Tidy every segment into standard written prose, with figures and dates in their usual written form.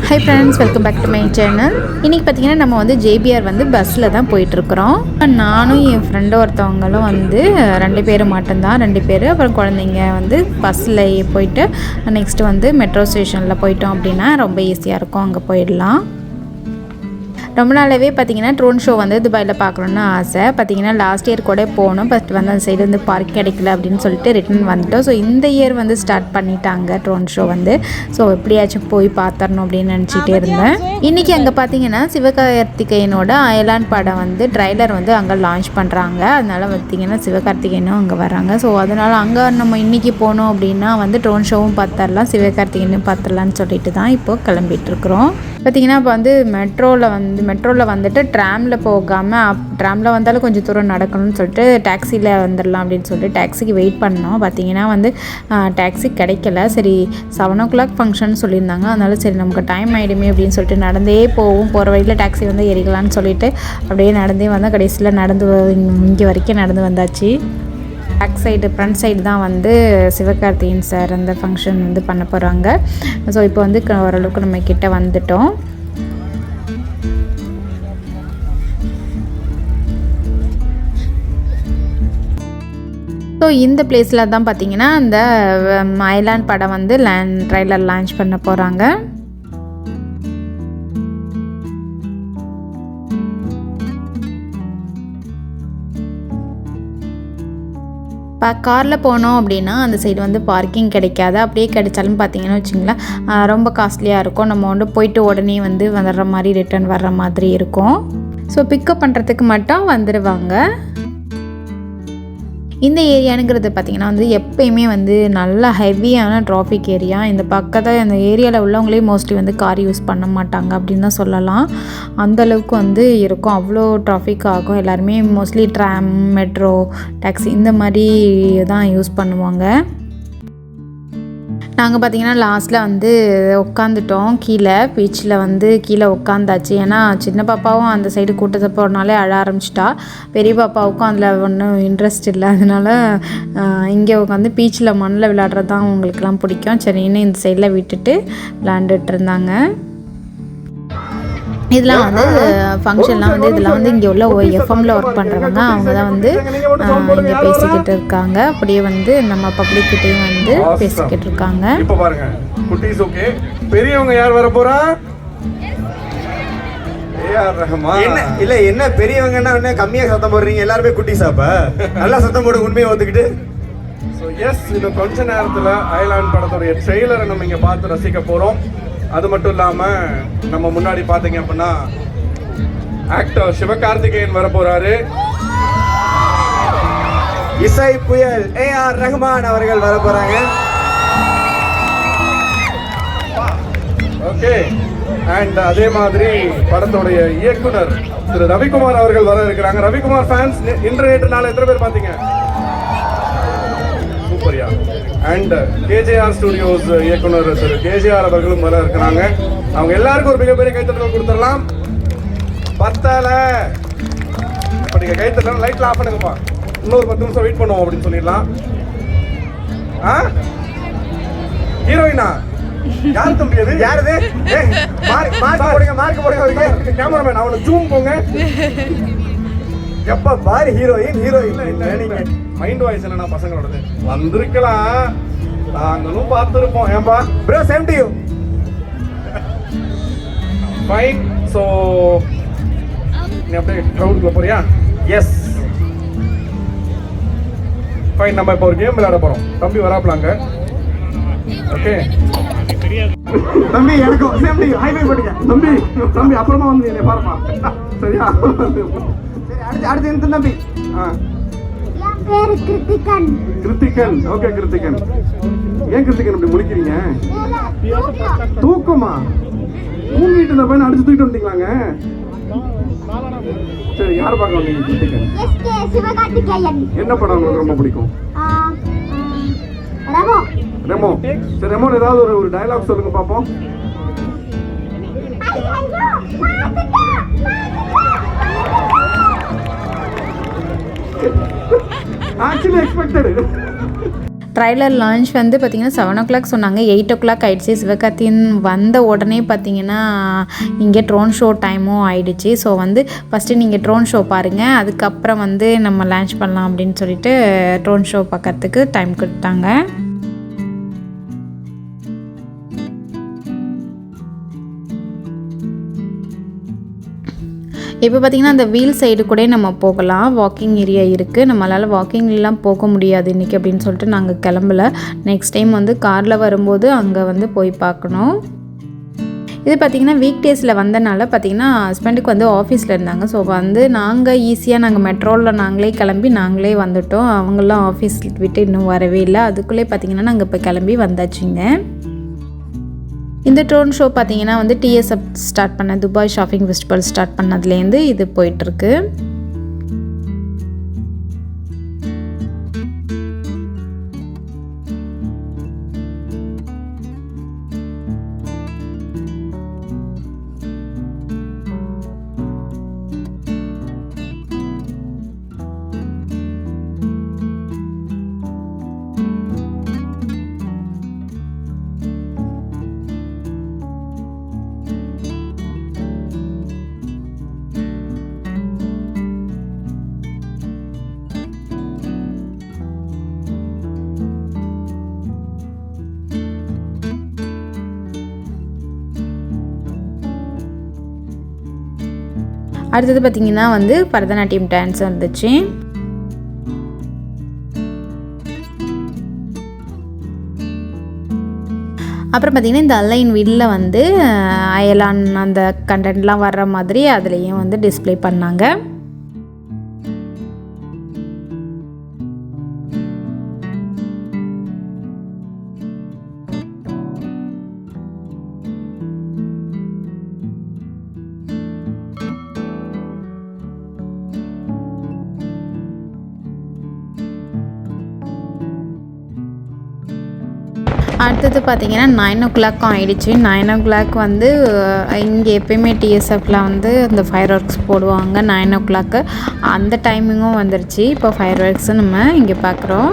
Hi friends, welcome back to my channel. இன்னைக்கு பாத்தீங்கன்னா நம்ம வந்து JBR வந்து பஸ்ல தான் போயிட்டு இருக்கோம். நானும் என் ஃப்ரெண்ட் ஒருத்தவங்களும் வந்து ரெண்டு பேர் மட்டும் தான் அப்புறம் குழந்தைங்க வந்து பஸ்ல போயிட்டு நெக்ஸ்ட் வந்து மெட்ரோ ஸ்டேஷன்ல போய்ட்டோம் அப்படினா ரொம்ப ஈஸியா இருக்கும் அங்க போயிடலாம். ரொம்ப நாளாவே பார்த்தீங்கன்னா ட்ரோன் ஷோ வந்து துபாயில் பார்க்கணுன்னு ஆசை. பார்த்தீங்கன்னா லாஸ்ட் இயர் கூட போனோம், ஃபஸ்ட் வந்து அந்த சைடு வந்து பார்க் கிடைக்கல அப்படின்னு சொல்லிட்டு ரிட்டர்ன் வந்துட்டோம். ஸோ இந்த இயர் வந்து ஸ்டார்ட் பண்ணிட்டாங்க ட்ரோன் ஷோ வந்து. ஸோ எப்படியாச்சும் போய் பார்த்துடணும் அப்படின்னு நினச்சிட்டே இருந்தேன். இன்றைக்கி அங்கே பார்த்தீங்கன்னா சிவகார்த்திகேயனோட அயலான் படம் வந்து ட்ரைலர் வந்து அங்கே லான்ச் பண்ணுறாங்க. அதனால் பார்த்தீங்கன்னா சிவகார்த்திகேயனும் அங்கே வராங்க. ஸோ அதனால் அங்கே நம்ம இன்றைக்கி போனோம் அப்படின்னா வந்து ட்ரோன் ஷோவும் பார்த்துடலாம், சிவகார்த்திகேயனும் பார்த்துடலான்னு சொல்லிட்டு தான் இப்போது கிளம்பிட்டுருக்குறோம். பார்த்திங்கன்னா இப்போ வந்து மெட்ரோவில் வந்துட்டு ட்ராமில் போகாமல் ட்ராமில் வந்தாலும் கொஞ்சம் தூரம் நடக்கணும்னு சொல்லிட்டு டாக்ஸியில் வந்துடலாம் அப்படின்னு சொல்லிட்டு டாக்ஸிக்கு வெயிட் பண்ணோம். பார்த்திங்கன்னா வந்து டாக்ஸி கிடைக்கல. சரி 7 o'clock ஃபங்க்ஷன் சொல்லியிருந்தாங்க. அதனால சரி நமக்கு டைம் ஆகிடுமே அப்படின்னு சொல்லிட்டு நடந்தே போகிற வழியில் டாக்ஸி வந்து ஏறிக்கலான்னு சொல்லிட்டு அப்படியே நடந்தே வந்தால் கடைசியில் இங்கே வரைக்கும் நடந்து வந்தாச்சு. பேக் சைடு ஃப்ரண்ட் சைடு தான் வந்து சிவகார்த்திகேயன் சார் அந்த ஃபங்க்ஷன் வந்து பண்ண போகிறாங்க. ஸோ இப்போ வந்து ஓரளவுக்கு நம்ம கிட்ட வந்துட்டோம். ஸோ இந்த பிளேஸில் தான் பார்த்திங்கன்னா அந்த அயலான் படம் வந்து ட்ரைலர் லான்ச் பண்ண போகிறாங்க. காரில் போனோம் அப்படின்னா அந்த சைடு வந்து பார்க்கிங் கிடைக்காது. அப்படியே கிடைச்சாலும் பார்த்தீங்கன்னா வச்சுங்களேன் ரொம்ப காஸ்ட்லியாக இருக்கும். நம்ம வந்து போயிட்டு உடனே வந்து வர்ற மாதிரி ரிட்டர்ன் வர்ற மாதிரி இருக்கும். ஸோ பிக்கப் பண்ணுறதுக்கு மட்டும் வந்துடுவாங்க. இந்த ஏரியானுங்கிறது பார்த்திங்கன்னா வந்து எப்போயுமே வந்து நல்லா ஹெவியான டிராஃபிக் ஏரியா. இந்த பக்கத்தில் அந்த ஏரியாவில் உள்ளவங்களே மோஸ்ட்லி வந்து கார் யூஸ் பண்ண மாட்டாங்க அப்படின்னு தான் சொல்லலாம். அந்தளவுக்கு வந்து இருக்கும், அவ்வளோ டிராஃபிக் ஆகும். எல்லாருமே மோஸ்ட்லி ட்ராம், மெட்ரோ, டாக்ஸி இந்த மாதிரி தான் யூஸ் பண்ணுவாங்க. நாங்கள் பார்த்திங்கன்னா லாஸ்ட்டில் வந்து உட்காந்துட்டோம் பீச்சில் வந்து கீழே உட்காந்தாச்சு. ஏன்னா சின்ன பாப்பாவும் அந்த சைடு கூட்டத்தை போகிறனாலே அழ ஆரம்பிச்சிட்டா. பெரிய பாப்பாவுக்கும் அதில் ஒன்றும் இன்ட்ரெஸ்ட் இல்லை. அதனால் இங்கே உட்காந்து பீச்சில் மண்ணில் விளையாடுறது தான் அவங்களுக்குலாம் பிடிக்கும். சரின்னு இந்த சைடில் விட்டுட்டு விளையாண்டுட்டு இருந்தாங்க. இதெல்லாம் வந்து ஃபங்க்ஷன்லாம் வந்து இதெல்லாம் வந்து இங்கே உள்ள எஃப்எம்மில் ஒர்க் பண்ணுறவங்க அவங்க தான் வந்து இங்கே பேசிக்கிட்டு இருக்காங்க. அப்படியே வந்து நம்ம பப்ளிக்கிட்டையும் வந்து பேசிக்கிட்டு இருக்காங்க. இப்போ பாருங்க குட்டீஸ், ஓகே பெரியவங்க யார் வர போறா? ஏஆர் ரஹ்மான். என்ன பெரியவங்கன்னா என்ன கம்மியா சத்தம் போடுறீங்க? எல்லாருமே குட்டீஸா? அப்ப நல்லா சத்தம் போடு, உண்மையை ஒத்துக்கிட்டு. ஸோ எஸ், இன்னும் கொஞ்ச நேரத்தில் அயலான் படத்துடைய ட்ரெய்லரை நம்ம இங்கே பார்த்து ரசிக்க போகிறோம். அது மட்டும் இல்லாமல் நம்ம முன்னாடி பார்த்தீங்க அப்படின்னா ஆக்டர் சிவகார்த்திகேயன் வர போறாரு. இசை புயல் ஏஆர் ரஹ்மான் அவர்கள் வர போறாங்க. ஓகே, அண்ட் அதே மாதிரி படத்துடைய இயக்குனர் திரு ரவிக்குமார் அவர்கள் வர இருக்கிறாங்க. ரவிக்குமார் ஃபேன்ஸ் இன்று நேற்று நாள் எத்தனை பேர் பார்த்தீங்க? சூப்பர்யா. அண்ட் கேஜேஆர் ஸ்டுடியோஸ் இயக்குனர் திரு கேஜேஆர் அவர்களும் வர இருக்கிறாங்க. அவங்க எல்லாருக்கும் ஒரு மிகப்பெரிய கைத்தட்டல் கொடுத்துடலாம். பத்தல இப்போ நீங்கள் கைத்தட்டல் லைட்ல ஆஃப் பண்ணுங்கப்பா. இன்னொரு 10 நிமிஷம் வெயிட் பண்ணுவோம் அப்படின்னு சொல்லிடலாம். ஹீரோயினா யார் தம்பி? அது யாருது? மார்க் போடுங்க. கேமராமேன் அவனை ஜூம் போங்க. எப்ப பாரு ஹீரோயின் இல்ல மைண்ட் வாய்ஸ் இல்லைன்னா பசங்களோடது வந்திருக்கலாம், நாங்களும் பார்த்துருப்போம். ஏன்பா bro, same to you. Fine. So நீ அப்படியே க்ரௌடுக்குள்ள போறியா? S fine. நம்ம இப்போ ஒரு கேம் விளையாட போறோம். தம்பி வராப்பலாங்க. ஓகே தம்பி, எனக்கும் சேம் டு யூ. ஹைவே போட்டுங்க தம்பி. அப்புறமா வந்து என்னை பாருமா, சரியா? அடுத்து என்ன தம்பி? கிருத்திகன். ஓகே கிருத்திகன். ஏன் கிருத்திகன் இப்படி முடிக்கிறீங்க? தூக்கமா? தூங்கிட்டு இருந்த பையனை அடிச்சு தூக்கிட்டு வந்துட்டீங்களாங்க? சரி, யார் பார்க்க வந்தீங்க? கிருத்திகன். என்ன படம் உங்களுக்கு ரொம்ப பிடிக்கும்? ரெமோ. சரி, ரெமோ ஏதாவது ஒரு டயலாக் சொல்லுங்க பாப்போம். Actually expected. ட்ரைலர் லான்ச் வந்து பார்த்திங்கன்னா 7 o'clock சொன்னாங்க. 8 o'clock ஆகிடுச்சு. சிவகார்த்திகேயன் வந்த உடனே பார்த்திங்கன்னா இங்கே ட்ரோன் ஷோ டைமும் ஆயிடுச்சு. ஸோ வந்து ஃபஸ்ட்டு நீங்கள் ட்ரோன் ஷோ பாருங்கள், அதுக்கப்புறம் வந்து நம்ம லான்ச் பண்ணலாம் அப்படின்னு சொல்லிட்டு ட்ரோன் ஷோ பார்க்கறதுக்கு டைம் கொடுத்தாங்க. இப்போ பார்த்திங்கன்னா அந்த வீல் சைடு கூட நம்ம போகலாம். வாக்கிங் ஏரியா இருக்குது. நம்மளால் வாக்கிங்லாம் போக முடியாது இன்றைக்கி அப்படின்னு சொல்லிட்டு நாங்கள் கிளம்பல. நெக்ஸ்ட் டைம் வந்து காரில் வரும்போது அங்கே வந்து போய் பார்க்கணும். இது பார்த்திங்கன்னா வீக் டேஸில் வந்தனால பார்த்திங்கன்னா ஹஸ்பண்டுக்கு வந்து ஆஃபீஸில் இருந்தாங்க. ஸோ வந்து நாங்கள் மெட்ரோவில் நாங்களே கிளம்பி நாங்களே வந்துட்டோம். அவங்களாம் ஆஃபீஸ் விட்டு இன்னும் வரவே இல்லை. அதுக்குள்ளே பார்த்திங்கன்னா நாங்கள் இப்போ கிளம்பி வந்தாச்சுங்க. இந்த ட்ரோன் ஷோ பார்த்திங்கன்னா வந்து டிஎஸ்எஃப் ஸ்டார்ட் பண்ண துபாய் ஷாப்பிங் ஃபெஸ்டிவல் ஸ்டார்ட் பண்ணதுலேருந்து இது போயிட்டுருக்கு. அடுத்தது பார்த்திங்கன்னா வந்து பரதநாட்டியம் டான்ஸ் வந்துச்சு. அப்புறம் பார்த்திங்கன்னா இந்த அலைன் வீலில் வந்து அயலான் அந்த கண்டென்ட்லாம் வர்ற மாதிரி அதுலேயும் வந்து டிஸ்ப்ளே பண்ணாங்க. அடுத்தது பார்த்திங்கன்னா 9 o'clock ஆகிடுச்சு. 9 o'clock வந்து இங்கே எப்போயுமே டிஎஸ்எஃப்பில் வந்து இந்த ஃபயர் ஒர்க்ஸ் போடுவாங்க 9 o'clock. அந்த டைமிங்கும் வந்துருச்சு. இப்போ ஃபயர் ஒர்க்ஸை நம்ம இங்கே பார்க்குறோம்.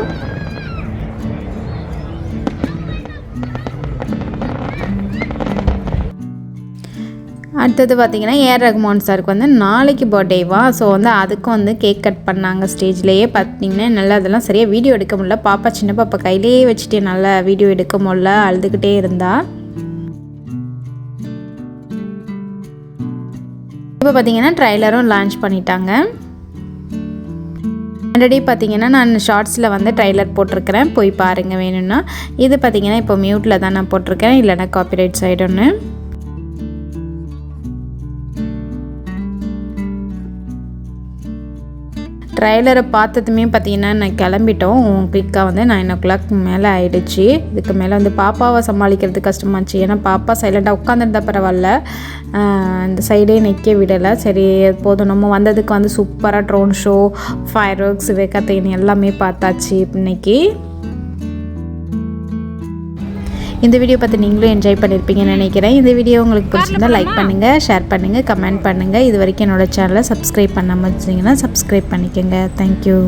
அடுத்தது பார்த்திங்கன்னா ஏஆர் ரஹ்மான் சாருக்கு வந்து நாளைக்கு பர்த்டேவா. ஸோ வந்து அதுக்கும் வந்து கேக் கட் பண்ணாங்க ஸ்டேஜ்லேயே. பார்த்திங்கன்னா நல்லா அதெல்லாம் சரியாக வீடியோ எடுக்க முடியல. பாப்பா சின்ன பாப்பா கையிலேயே வச்சுட்டு நல்லா வீடியோ எடுக்க முடியல, அழுதுகிட்டே இருந்தா. இப்போ பார்த்திங்கன்னா ட்ரைலரும் லான்ச் பண்ணிட்டாங்க. ஆல்ரெடி பார்த்திங்கன்னா நான் ஷார்ட்ஸில் வந்து ட்ரைலர் போட்டிருக்கிறேன், போய் பாருங்கள் வேணும்னா. இது பார்த்திங்கன்னா இப்போ மியூட்டில் தான் நான் போட்டிருக்கேன், இல்லைனா காப்பிரைட்ஸ் ஆகிடும்னு. ட்ரைலரை பார்த்ததுமே பார்த்திங்கன்னா நான் கிளம்பிட்டோம். குயிக்காக வந்து 9 o'clock மேலே ஆகிடுச்சு. இதுக்கு மேலே வந்து பாப்பாவை சமாளிக்கிறது கஷ்டமாச்சு. ஏன்னா பாப்பா சைலண்டாக உட்காந்துருந்தா பரவாயில்ல, இந்த சைடே நிற்க விடலை. சரி போதும், நம்ம வந்ததுக்கு வந்து சூப்பராக drone show, fire works, Sivakarthikeyan எல்லாமே பார்த்தாச்சு இன்னைக்கு. இந்த வீடியோ பார்த்து நீங்களும் என்ஜாய் பண்ணியிருப்பீங்கன்னு நினைக்கிறேன். இந்த வீடியோ உங்களுக்கு பிடிச்சிருந்தா லைக் பண்ணுங்கள், ஷேர் பண்ணுங்கள், கமெண்ட் பண்ணுங்கள். இது வரைக்கும் என்னோடய சேனலை சப்ஸ்கிரைப் பண்ணாமல் இருந்தீங்கன்னா சப்ஸ்கிரைப் பண்ணிக்கோங்க. தேங்க்யூ.